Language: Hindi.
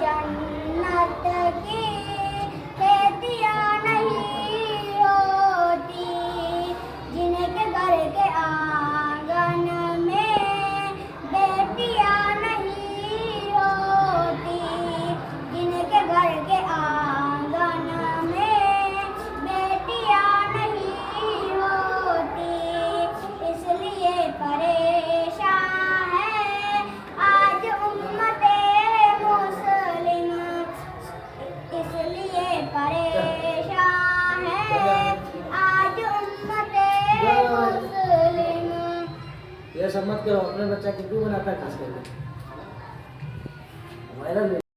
जन्नत की खेतियाँ नहीं होती, जिनके घर के आंगन में बेटियाँ नहीं होती, जिनके घर के आंगन में बेटियाँ नहीं होती, इसलिए परेशान है आज उम्मते मुस्लिम, इसलिए परेशान है आज उम्मते मुस्लिम। ये सब मत करो, अपने बच्चा की क्यों बनाता है खास करके।